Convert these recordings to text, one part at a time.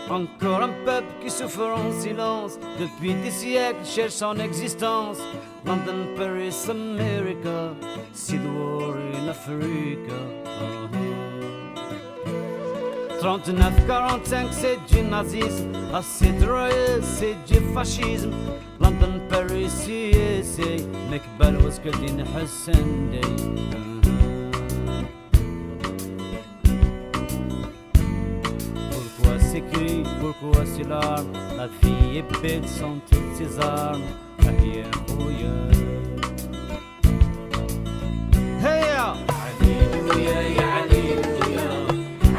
Encore un peuple qui souffre en silence depuis des siècles, cherche son existence. London, Paris, America, see the war in Africa. 39-45, c'est du nazisme. Assez de c'est du fascisme. London, Paris, CSA, مقبل وسكتين حسن دي. Pourquoi ces cris, pourquoi ces larmes? La fille est bête sans toutes ses armes. Hey, hey, Alléluia, ya Alléluia,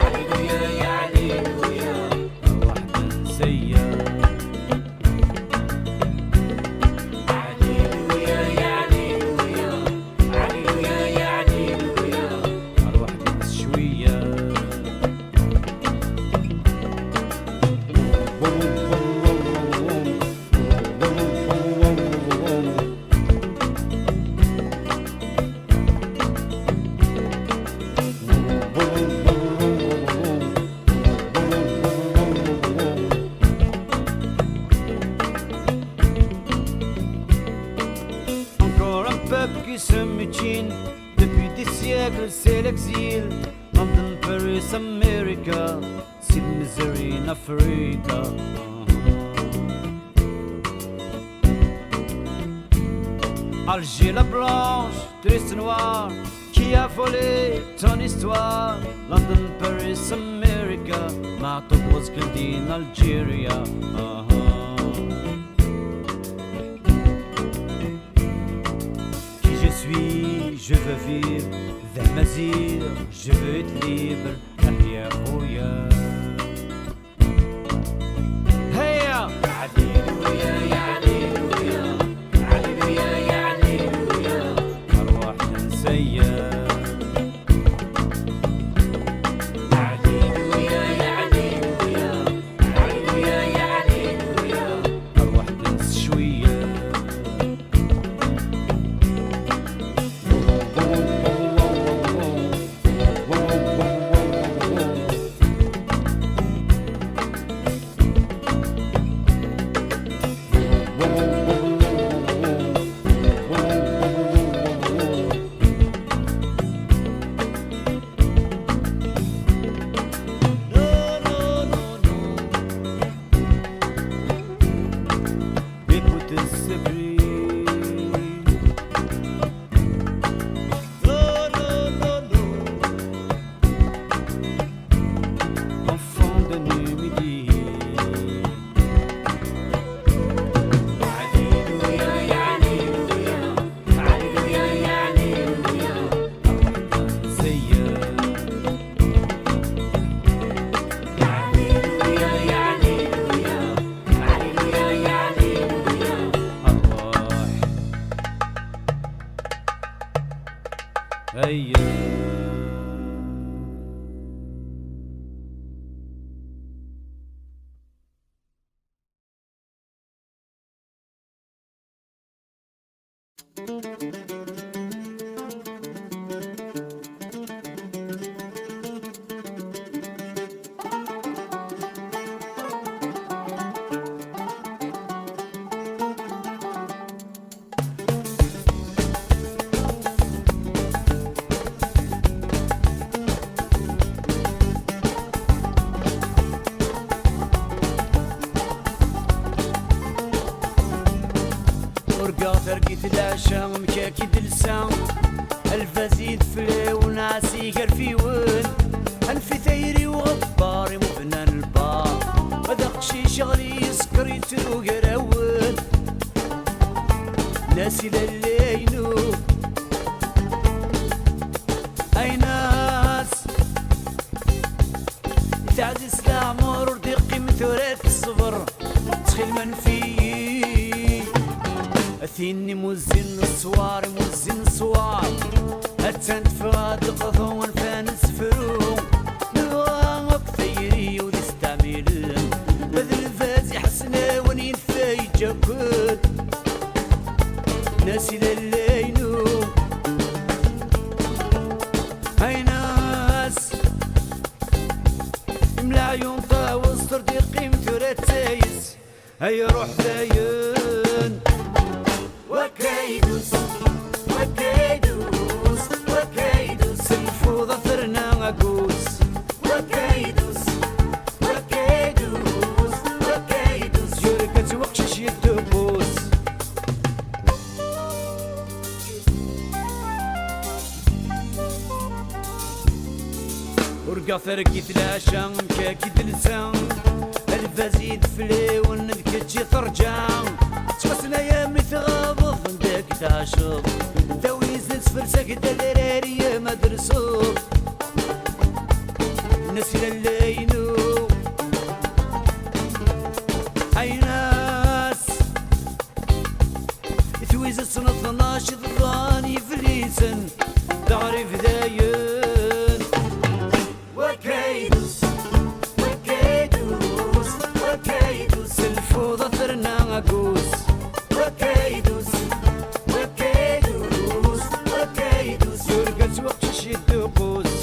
Alléluia, ya Alléluia. واحدة نسيا. Alléluia, ya Alléluia, Alléluia, ya Alléluia. واحدة بس شوية. Qui se mutine depuis des siècles, c'est l'exil. London, Paris, America, c'est le misery in Africa. Alger la blanche, triste noire, qui a volé ton histoire. London, Paris, America, Matok was killed in Algeria. Je veux vivre vers Mazir, je veux être libre, Ahya Khouya. Heya! Alléluia, ya Alléluia, Alléluia, ya Alléluia. أرواح تنسيا. Alléluia, ya Alléluia, Alléluia, ya Alléluia. أرواح تنس شوية. فرقيت العشا مكاكي دلسا الفازيد فلي ونعسي غير في ود انفي ثيري وغباري مفنان البار مدقشي شغلي يسكر يترو قراود ناسي للينو اي ناس تعزز العمر ودقي مثورات الصبر تخيل منفي أثيني موزن الصوار موزن الصوار هتسند فغاد القضو ونفانس فرو نواق ثيري ودستعملن بذل الفاز يحسنا ونين فاي جاكد ناسي للينو هاي ناس ملا عيون طا وسطر دقي ورقا فرقي ثلاشا مكاكي دلسان الفازيد فليون ذكتشي ترجع تفسنا يا مثغابض نداك تعشق داويز نسفرسك دلراري ما درسو نسل اللينو اي ناس ثويز السنة 12 ضاني فليسن تعرف داين وكيدوس وكيدوس وكيدوس الفوضى ثرنا عقوس وكيدوس وكيدوس وكيدوس يرقص وقت شد قوس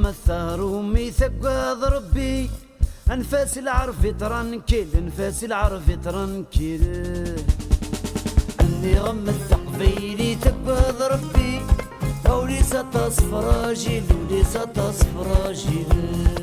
الثار ومي ثقاض ربي انفاس العرف ترنكل انفاس العرف ترنكل اني غم الثقفيلي ثقاض ربي وليس تصف راجل وليس تصف راجل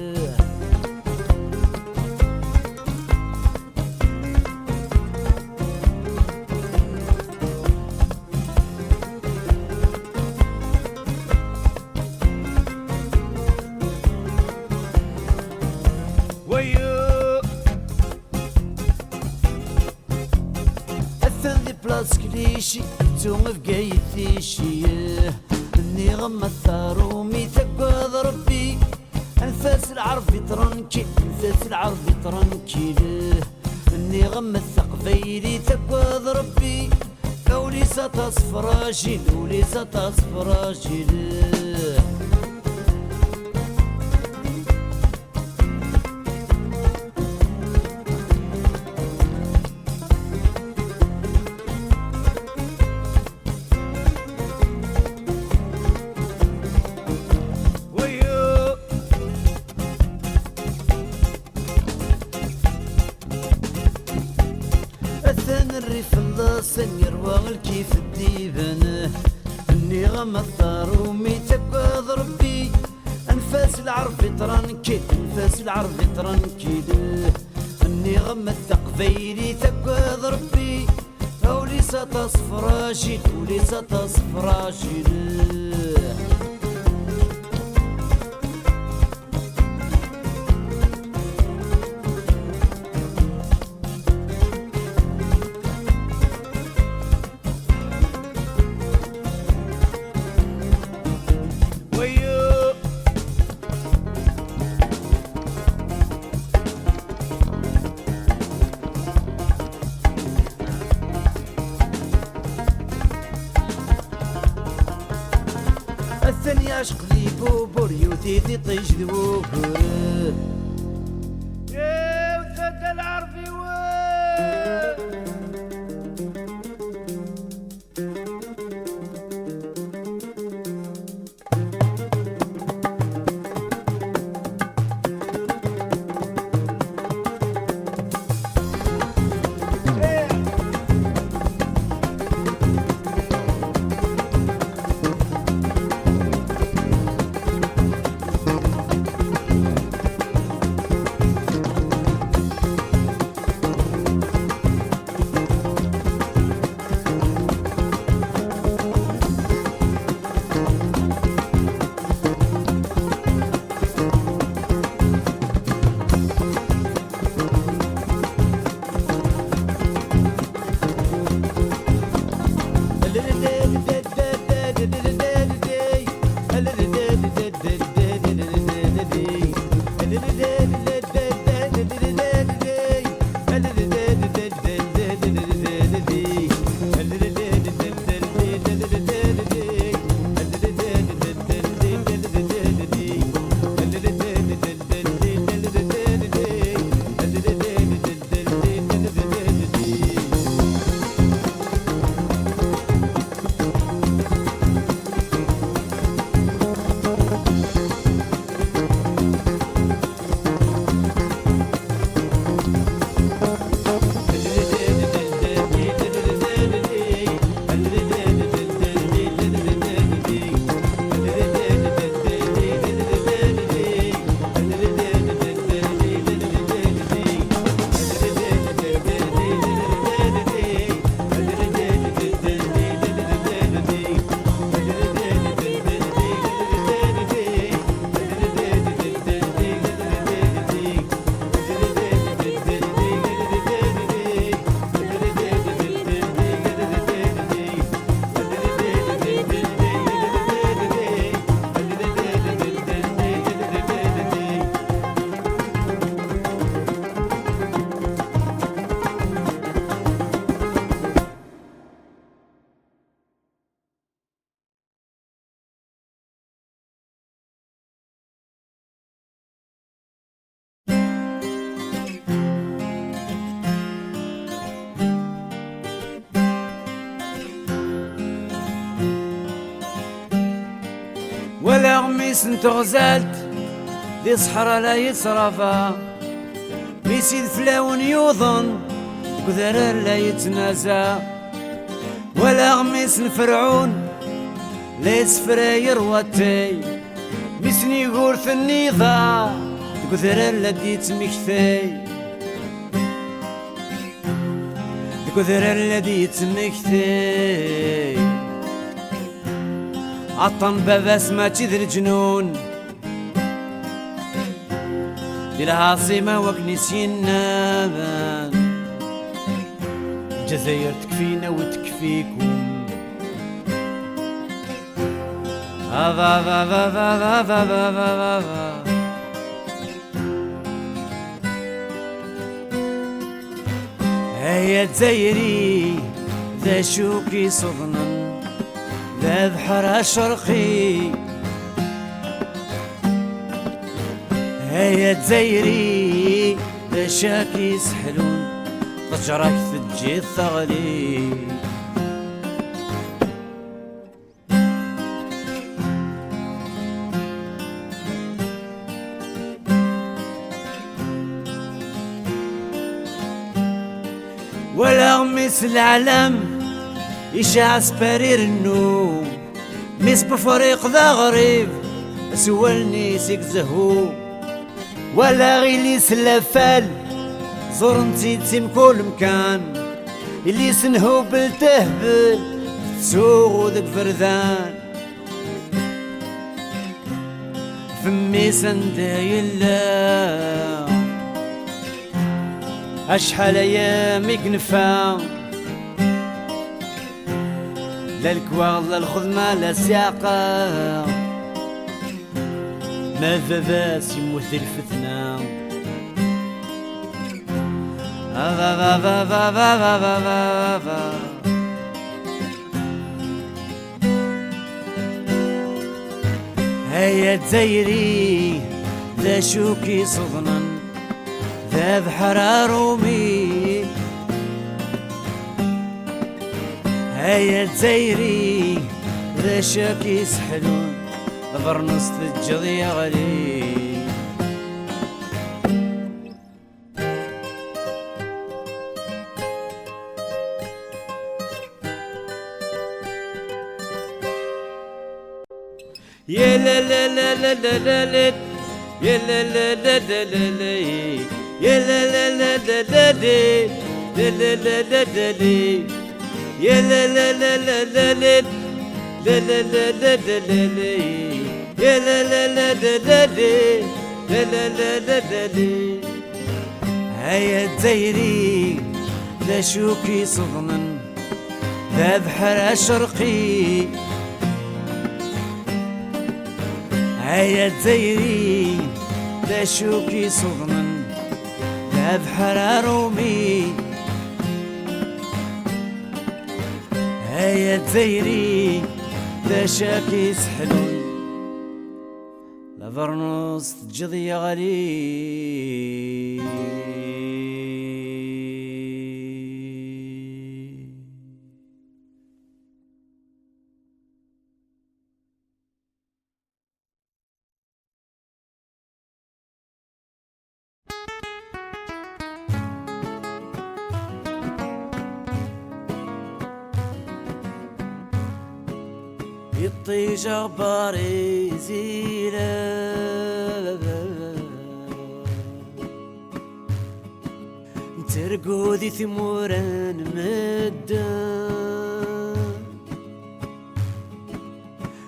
كليشي توقف قايتيشي اني غم الثار ومي ثقاض ربي انفاس العرف ترنكي انفاس العرف ترنكي اني غم الثقفيلي ثقاض ربي وليس تصف راجل وليس تصف راجل الريف اللصن يروى الكيف الديبان اني غم الثار ومي تقاض ربي انفاس العرف ترنكي انفاس العرف ترنكي اني غم الثقفيلي تقاض ربي وليس تصف راجل وليس تصف راجل الثاني عشق لي بوبور يوتيتي طيش ذوبر يا وثد العربي ولا غميس نتغزلت دي صحرا لا يتصرفا ميسيد فلاون يوضن كذرر لا يتنازا ولا غميس الفرعون لا يسفراير واتي ميسني غورث النضا كذرر لا ديتمكثي كذرر لا ديتمكثي عطن باباس ما تذر جنون دي العاصمة وكنيسين نابان الجزائر تكفينا وتكفيكم هيا تزايري ذا شوكي صدنا ذا بحر شرقي هيا تزايري ذا شاكي سحلون طجرك تجي الثغلي ولا غميس العالم يشع سبارير النوم ميس بفريق ذا غريب سوالني سيك زهو ولا غيلي سلافال زور نتي تيم كل مكان اللي سنهو بالتهبل تسوغ ذاك فردان فمي سندايلا أشحال أيامك نفا لا الكواغ لا الخدمة لا السياقة ماذا باس يموت الفتنة هيا تزايري ذا شوكي صدنا ذا بحر رومي هيا تزايري ذا شاكي سحلون برنص تجض يا غلي يا لا لا لا لا لا لا لا يا لا لا لا لا لا لا يا لا لا لا لا لا لا لا لا لا لا يا لا لا لا لا لا لا لا لا لا لا لا يا لا لا لا لا لا لا لا لا لا لا هيا تزايري ذا شوكي صدنا ذا بحر شرقي هيا تزيري لا شوكي صدمن لا بحر رومي هيا تزيري لا شاكي سحلون لا فرنوس تجضي غالي يطيج اخباري زينة ترقودي ثموران مدان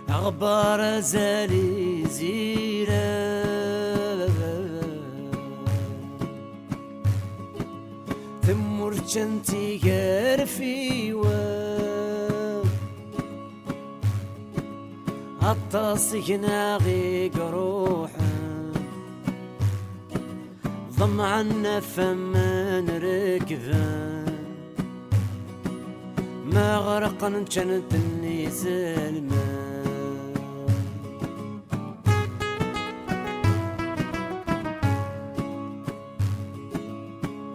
اخبار زالي زينة ثمور جنتي كارفي عطاسك ناغي قروحا ضمعنا فمن ركبا ما غرقا كانت النزال ما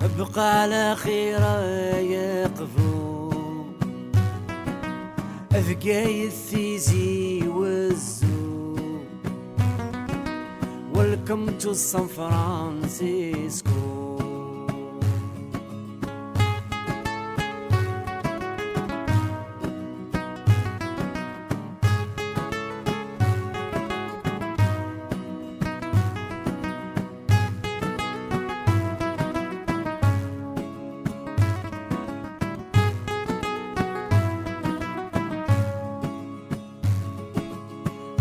ابقى على خيرا يقفو أفقاي الثيزي والزو Welcome to San Francisco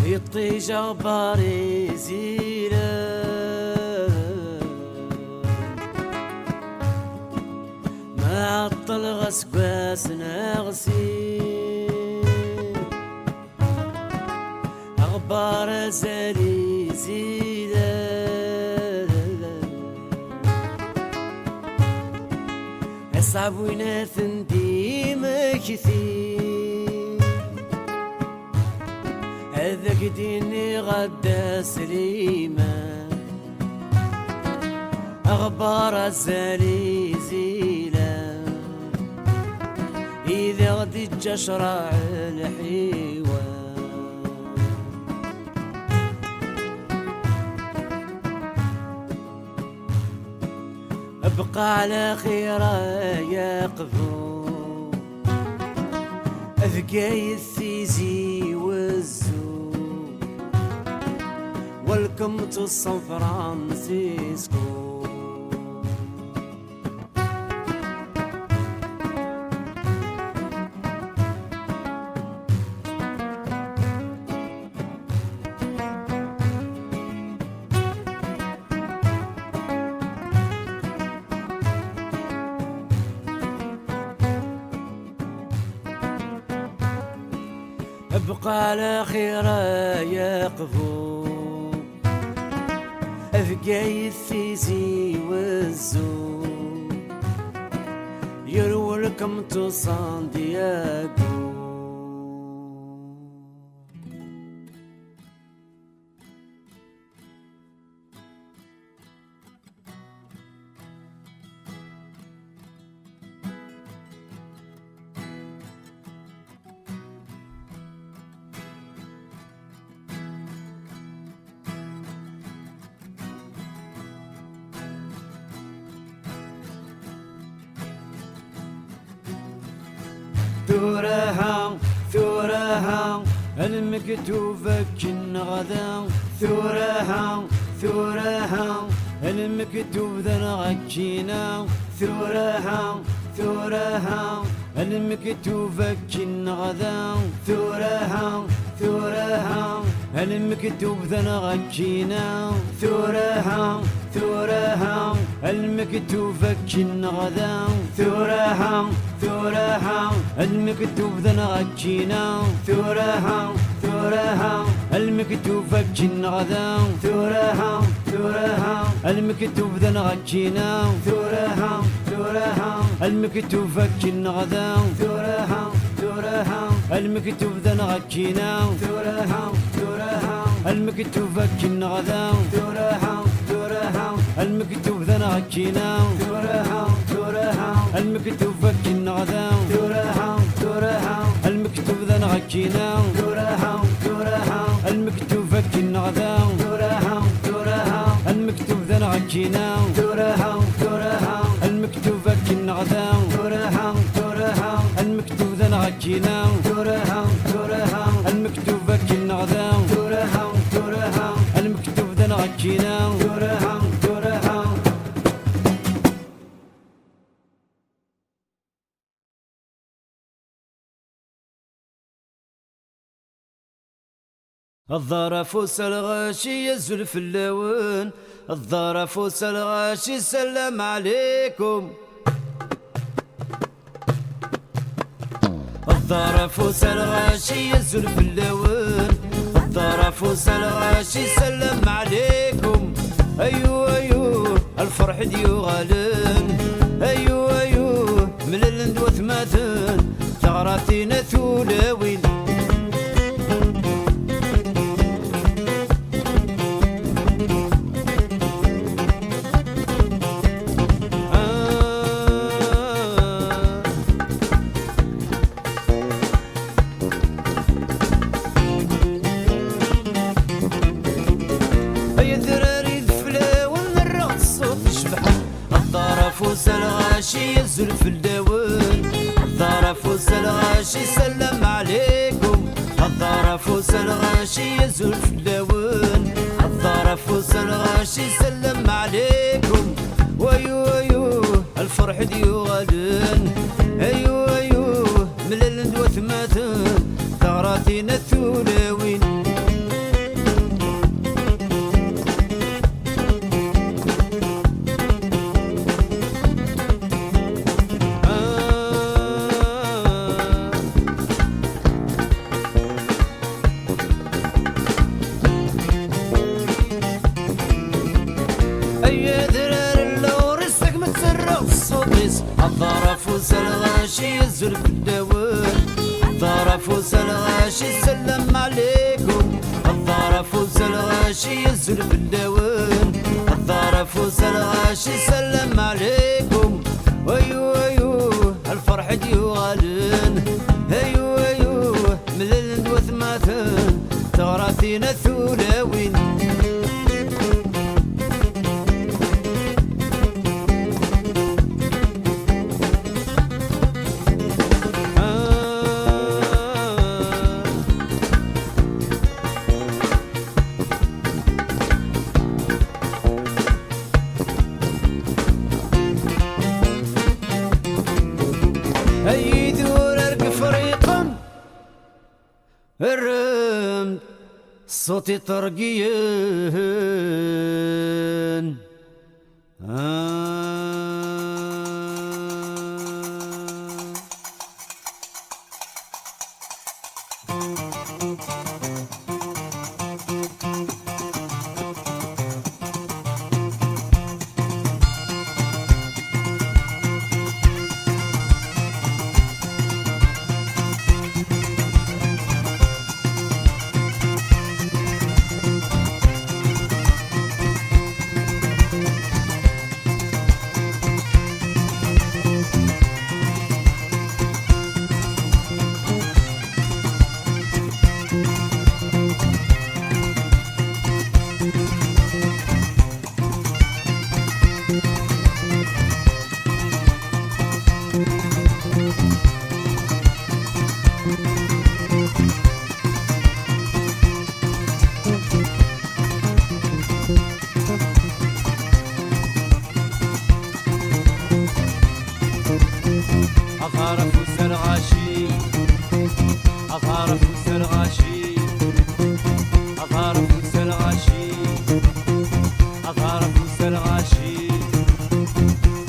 يطيج اخباري زينة ما عطل غسقاس نغسي اخبار زالي زينة اصعب وينات نديم كثير هذاك ديني غدا سليمة أخبار الزالي زيلة إذا غدي تشرع الحيوة أبقى على خيرا يقفو أفقاي الثيزي والزو Welcome to San Francisco ابقى على خيرا يقفو أفقاي الثيزي والزو You're welcome to San Diego ثورها المكتوبة كن غدا ثورها المكتوب ذا نغكينا ثورها المكتوبة كن غدا ثورها المكتوب ذا نغكينا ثورها المكتوبة كن غدا ثورها المكتوب ذا نغكينا ثورها المكتوب فكين غدا ثورها ثورها المكتوب ذا نغكينا ثورها ثورها المكتوب فكين غدا ثورها ثورها المكتوب ذا نغكينا ثورها ثورها المكتوب فكين غدا ثورها ثورها المكتوب ذا نغكينا ثورها ثورها المكتوب فكين غدا ثورها ثورها المكتوب ذا نغكينا ثورها ثورها المكتوب فكين غدا ثورها ثورها المكتوب ذا نغكينا ثورها ثورها المكتوب فكين غدا ثورها ثورها المكتوب ذا نغكينا ثورها ثورها المكتوب فكين غدا ثورها ثورها المكتوب ذا نغكينا ثورها ثورها الظرف الغاشي يزلف اللون الظرف الغاشي سلام عليكم الظرف الغاشي يزلف اللون الظرف الغاشي سلام عليكم ايوه ايوه الفرح ديو غالن ايوه ايوه من الندوث ماثن ثغراتينا ثولاوين الغاشي يزلف الداون الظرف الغاشي سلم عليكم الظرف الغاشي يزلف الداون الظرف الغاشي سلم عليكم ويو ايوه الفرح ديو غالن ايوه ايوه من الندوث ماتن ثغراتينا الثولاوين الظرف الغاشي يزلف الداون الظرف الغاشي سلم عليكم الظرف الغاشي يزلف الداون الظرف الغاشي سلم عليكم ايوه ايوه الفرح ديو غالن ايوه ايوه من الندوث ماثن ثغراتينا الثولاوين الرمد صوتي طرقين الظرف الغاشي الظرف الغاشي الظرف الغاشي الظرف الغاشي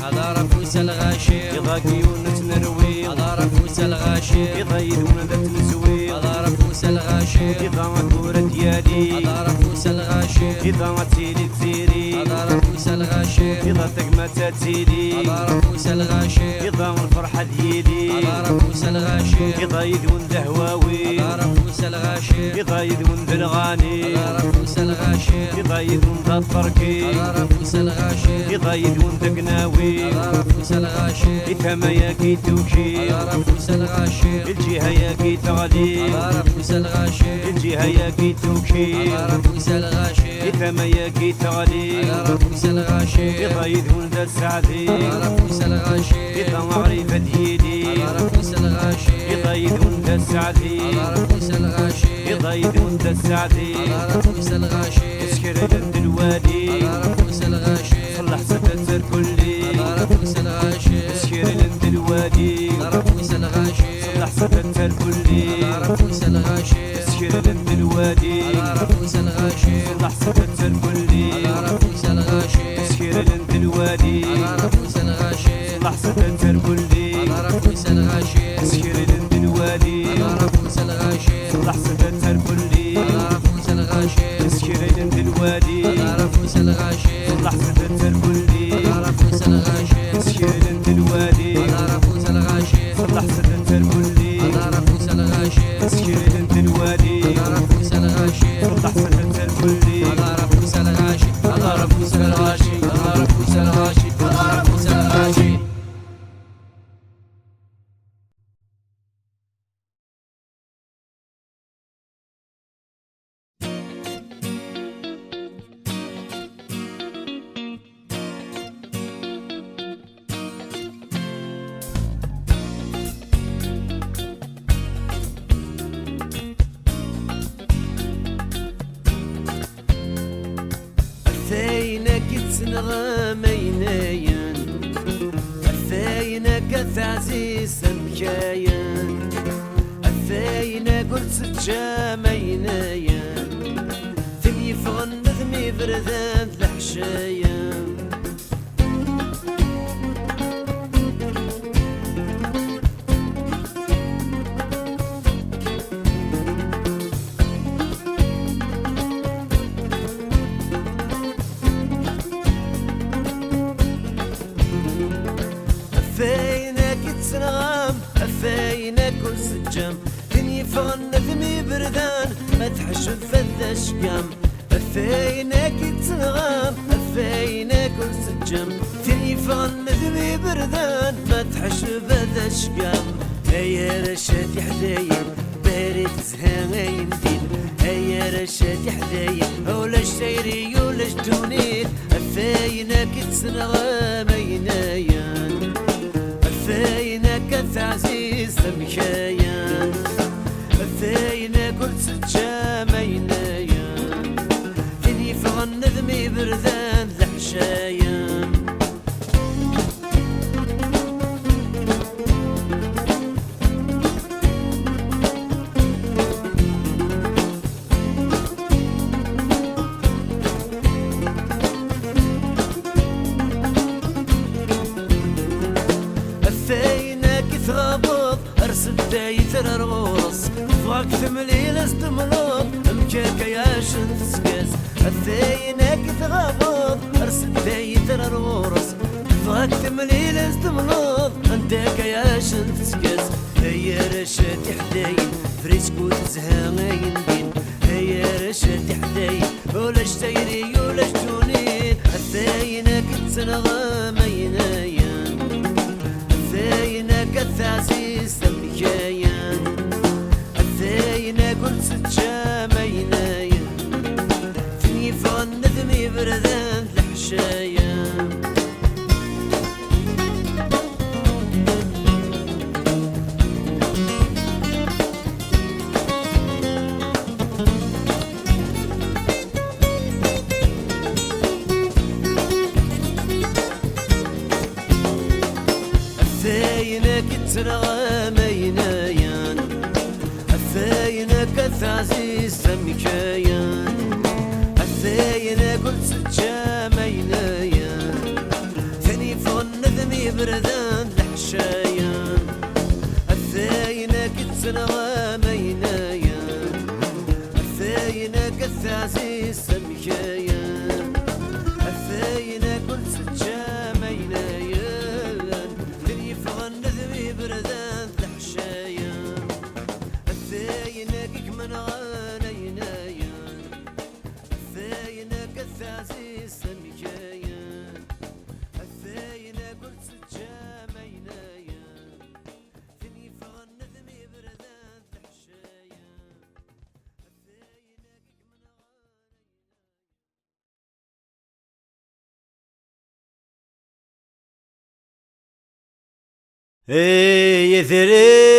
الظرف الغاشي يضاقيون نتنروي الظرف الغاشي يضايدون ذات نزوي الظرف الغاشي الغاشي إذا كورة ديالي أدار فوس الغاشي إذا تسيلي تسيري أدار فوس الغاشي إذا تقمى تسيلي أدار فوس الغاشي إذا الفرحة ديالي أدار فوس الغاشي إذا يدون دهواوي أدار فوس الغاشي إذا يدون بالغاني أدار فوس الغاشي إذا يدون الطرقي أدار فوس الغاشي إذا يدون تقناوي أدار فوس الغاشي إذا ما ياكي توكي أدار فوس الغاشي الجهة ياكي تغلي أدار فوس الغاشي الجهة ياكي توكي أدار فوس الغاشي إذا ما ياكي تغلي أدار فوس الغاشي إذا يدون ذا السعدي أدار فوس الغاشي إذا معرفة ديالي أدار فوس الغاشي إذا يدون ذا السعدي أدار فوس الغاشي إذا يدون ذا السعدي أدار فوس الغاشي تسكر جد الوادي أدار فوس الغاشي صلح ستة كلي أدار فوس الغاشي تسكر جد الوادي أدار فوس الغاشي صلح ستة كلي أدار فوس الغاشي تسكر جد الوادي أدار فوس الغاشي صلح ستة كلي أدار فوس الغاشي تسكر جد الوادي أدار فوس الغاشي صلح ستة كلي أدار فوس الغاشي تسكر جد الوادي أدار فوس الغاشي صلح ستة كلي أدار فوس الغاشي تسكر جد الوادي أدار فوس الغاشي صلح ستة كلي أدار فوس الغاشي تسكر جد الوادي أدار فوس الغاشي صلح ستة كلي أدار فوس الغاشي تسكر جد الوادي أدار فوس الغاشي صلح ستة كلي أدار فوس الغاشي أدار فوس الغاشي أدار فوس الغاشي أدار فوس الغاشي أثينك تنغمينيا أثينك تعزيز مكايا أثينك قلت تجامينيا ثني فغن ذمي بردان الحشايا أفينك تنغم أفينك وسجم ثني فغن ذمي بردان ما تحشد فذا شقام أفينك تنغم أفينك وسجم ثني فغن ذمي بردان ما تحشد فذا شقام هيا رشاتي حدايا بارد زهاين دين هيا رشاتي حدايا ولاش سيري ولاش تونيت أفينك تنغمينايا أفينك تعزيز مكايا أفينك قلت تجامينايا ثني فغن ذمي بردان الحشايا أفينك تغبط أرسل دايتر الغرس فغاك ثمليل استملط مكاك يا شنسكس أفينك تغبط أرسل دايتر الغرس فغاك ثمليل استملط عندك يا شنسكس هيا رشاتي حداين فريسكو تزهاين دين هيا رشاتي حداين ولاش تيري ولاش تونين أفينك تنغمينايا أثينك تعزيز مكايا أثينك قلت تجامينايا ثني فغن ذمي بردان الحشايا أثينك تنغمينايا أثينك تعزيز مكايا أثينك قلت تجامينايا ثني فغن ذمي بردان الحشايا أثينك تنغمينايا مكاين الثاينة كل ستجاميناين اللي يفغن ذبي بردان تحشاين الثاينة كيك من غانيناين الثاينة كالثعزيز مكاين الثاينة كل ستجاميناين اللي يفغن ذبي بردان تحشاين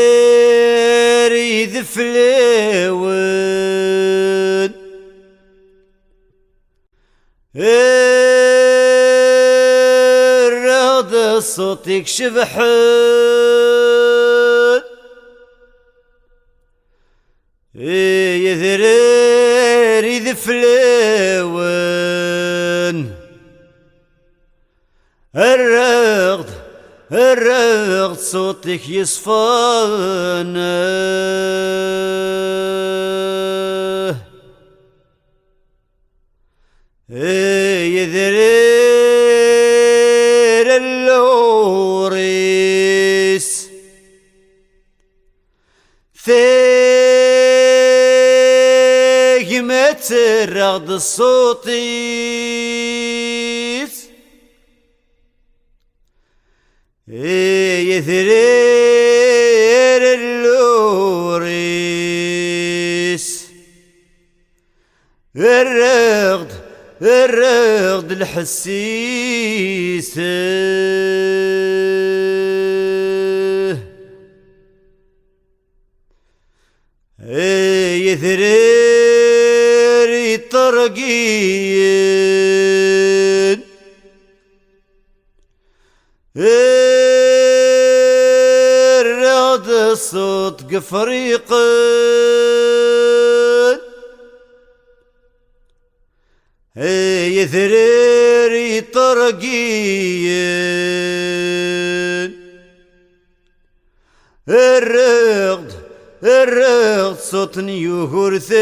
يثرير يذفلون الرغد صوتك شبحون يثرير يذفلون الرغد صوتك يصفان يذرير اللوريس ثيمة الرغد الصوتيس يثرير اللوريس الرغد الحسيس يثرير يطرقين الرغد صوت قفريقين يثرير يطرقين الرغد صوت يهرثن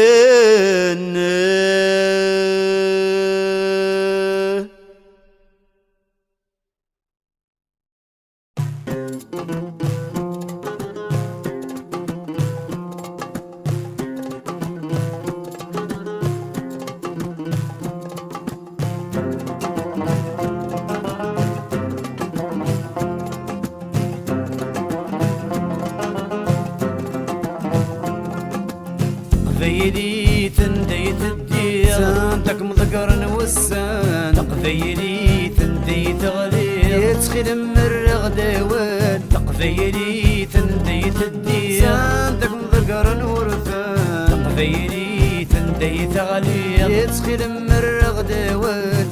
تقذيلي تنديت الدير سانتك مذكر نوسان تقذيلي تنديت غلير يتخيل من الرغدوان تقذيلي تنديت الدير سانتك مذكر نورثان تقذيلي تنديت غلير يتخيل من الرغدوان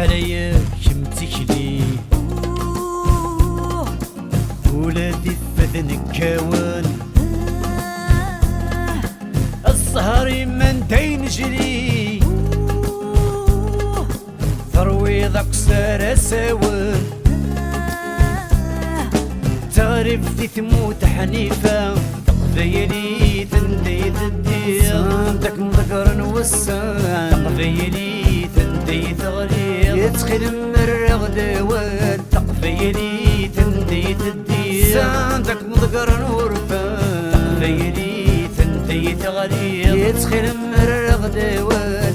عليا كمتكلي ولادي فذن كوان السهر من دين جري ترويض اقصر سوان تعرف دي تموت حنيفة تقذيلي تنديت الدير صامتك مذكر نوسان تقذيلي تنديت غليظ يتخيل من الرغدوان تقذيلي تنديت الدير صامتك مذكر نورفان تقذيلي تنديت غليظ يتخيل من الرغدوان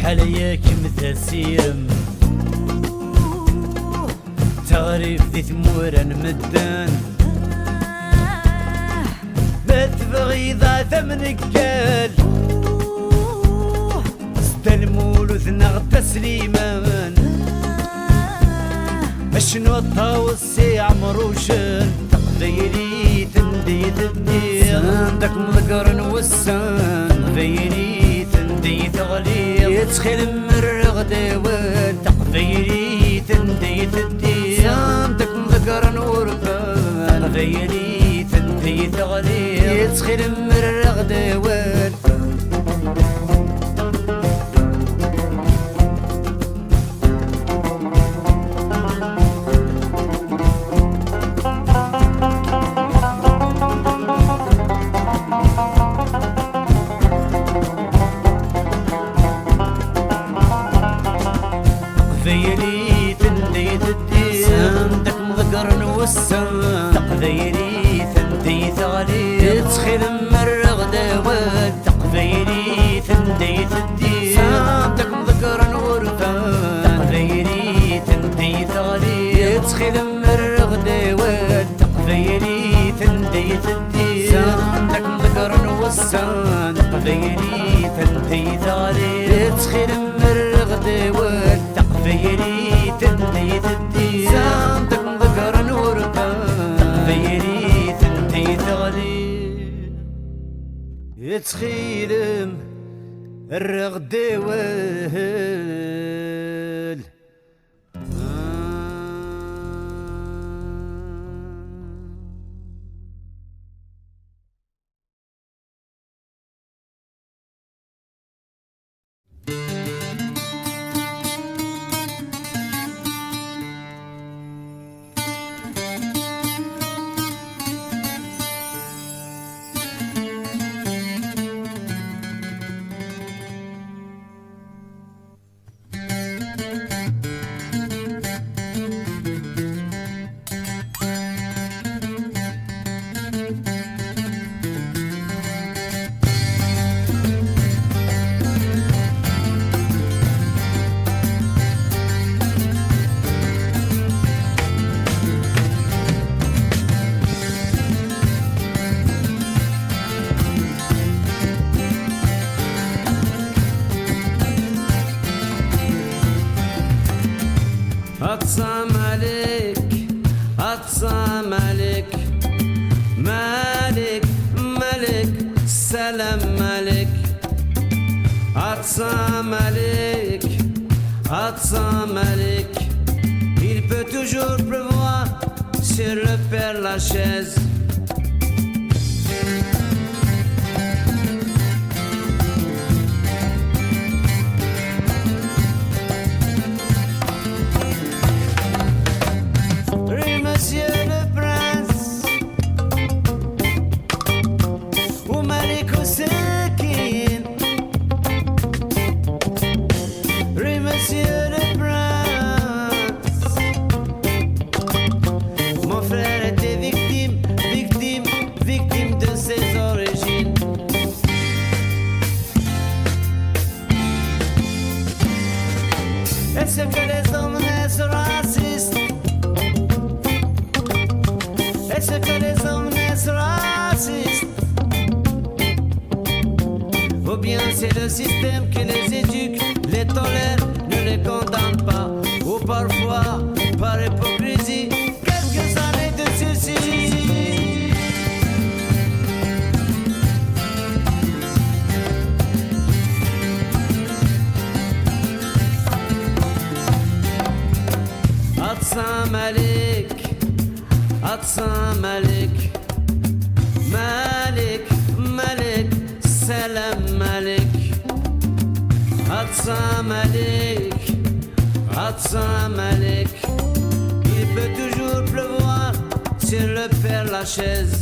عليك مثاسيم تعرف ذي ثمورا مدان ما تبغي ذا ثمنك قال استلموا له ذنا غدا سليمان اشنو الطاوسي عمروشن تقديري تندي تدي عندك مذكر نوسان غيري تندي تغلي يتخيل مرغدي تقديري تندي تدي عندك مذكر نوربان غيري تندي تغلي يتخيل مرغدي تقذيري تندي تدي عندك مذكر نوسان تقذيري تندي تغلي تسخيل مرغ دوال تقذيري تندي تدي عندك مذكر نورفان تقذيري تندي تغلي تسخيل مرغ دوال تقذيري تندي تدي عندك مذكر نوسان تقذيري تندي تغلي تسخيل مرغ دوال تقذيري تندي تدي عندك مذكر نورفان تقذيري تندي تغلي يتخيلم الرغد وهل أقسم عليك أقسم عليك مالك مالك سلام مالك أقسم عليك أقسم عليك. Il peut toujours pleuvoir sur le Père Lachaise. Monsieur le prince, ou Malik Ousekin. Oui, monsieur le prince, mon frère était victime, victime, victime de ses origines. Est-ce que les hommes naissent racistes? Est-ce que les hommes naissent racistes? Ou bien c'est le système qui les éduque, les tolère, ne les condamne pas? Ou parfois, par hypocrisie, quelques années de suicide. Atsam Malik, Atsam Malik, Malik, Malik, Salam Malik. Atsam Malik, Atsam Malik. Il peut toujours pleuvoir sur le Père Lachaise.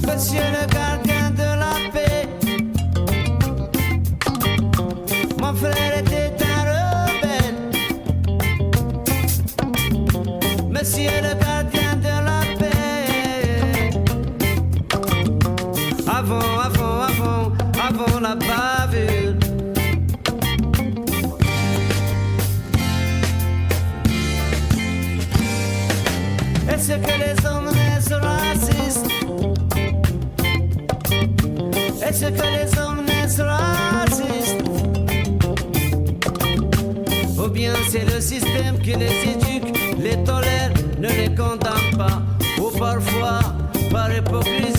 Monsieur le gardien de la paix, mon frère était un rebelle. Monsieur le gardien de la paix, avant la bavure. Est-ce que les hommes naissent racistes? Est-ce que les hommes naissent racistes? Ou bien c'est le système qui les éduque, les tolère, ne les condamne pas? Ou parfois, par hypocrisie,